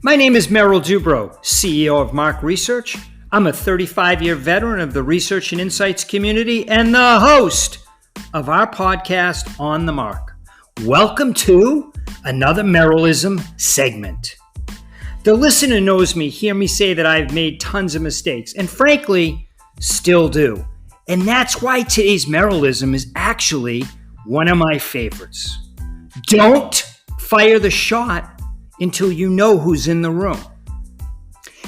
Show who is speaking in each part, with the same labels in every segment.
Speaker 1: My name is Merrill, CEO of Mark Research. I'm a 35-year veteran of the research and insights community and the host of our podcast, On the Mark. Welcome to another Merrillism segment. The listener knows me, hear me say that I've made tons of mistakes, and frankly, still do. And that's why today's Merrillism is actually one of my favorites. Don't fire the shot until you know who's in the room.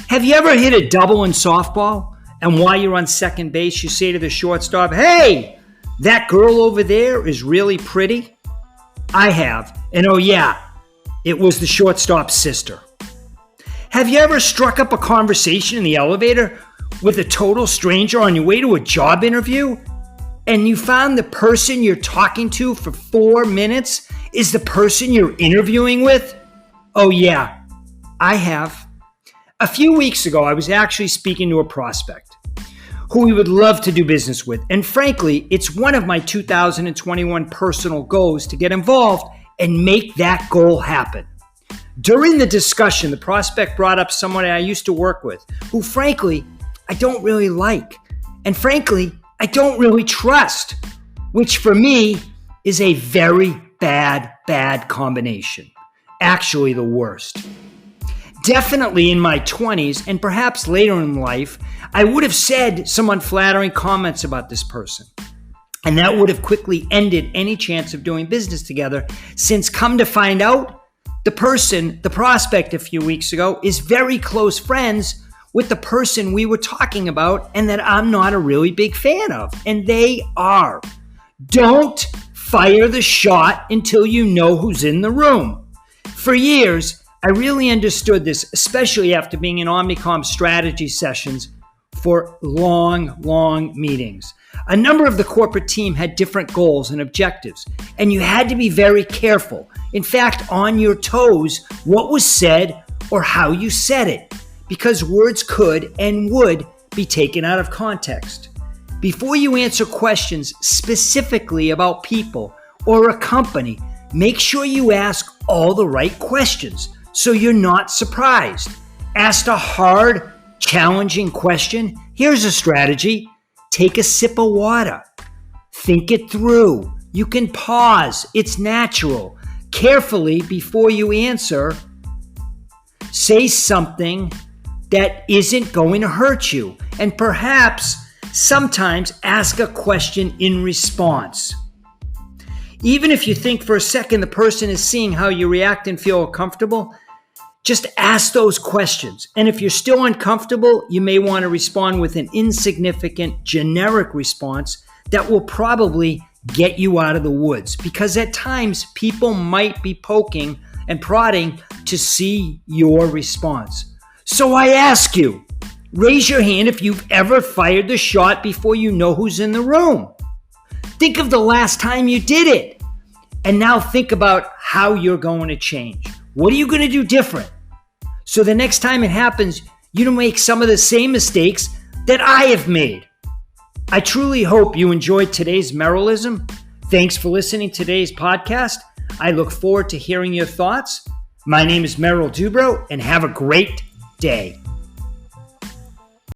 Speaker 1: Have you ever hit a double in softball, and while you're on second base, you say to the shortstop, "Hey, that girl over there is really pretty"? I have, and oh yeah, it was the shortstop's sister. Have you ever struck up a conversation in the elevator with a total stranger on your way to a job interview, and you found the person you're talking to for 4 minutes is the person you're interviewing with? Oh yeah, I have. A few weeks ago, I was actually speaking to a prospect who we would love to do business with. And frankly, it's one of my 2021 personal goals to get involved and make that goal happen. During the discussion, the prospect brought up someone I used to work with who frankly, I don't really like. And frankly, I don't really trust, which for me is a very bad combination. Actually the worst. Definitely in my 20s and perhaps later in life, I would have said some unflattering comments about this person. And that would have quickly ended any chance of doing business together, since come to find out, the prospect a few weeks ago, is very close friends with the person we were talking about and that I'm not a really big fan of. And they are. Don't fire the shot until you know who's in the room. For years, I really understood this, especially after being in Omnicom strategy sessions for long meetings. A number of the corporate team had different goals and objectives, and you had to be very careful. In fact, on your toes, what was said or how you said it, because words could and would be taken out of context. Before you answer questions specifically about people or a company, make sure you ask all the right questions so you're not surprised. Ask a hard, challenging question. Here's a strategy. Take a sip of water. Think it through. You can pause. It's natural. Carefully, before you answer, say something that isn't going to hurt you. And perhaps sometimes ask a question in response. Even if you think for a second the person is seeing how you react and feel comfortable, just ask those questions. And if you're still uncomfortable, you may want to respond with an insignificant, generic response that will probably get you out of the woods. Because at times, people might be poking and prodding to see your response. So I ask you, raise your hand if you've ever fired the shot before you know who's in the room. Think of the last time you did it. And now think about how you're going to change. What are you going to do different? So the next time it happens, you don't make some of the same mistakes that I have made. I truly hope you enjoyed today's Merrillism. Thanks for listening to today's podcast. I look forward to hearing your thoughts. My name is Merrill, and have a great day.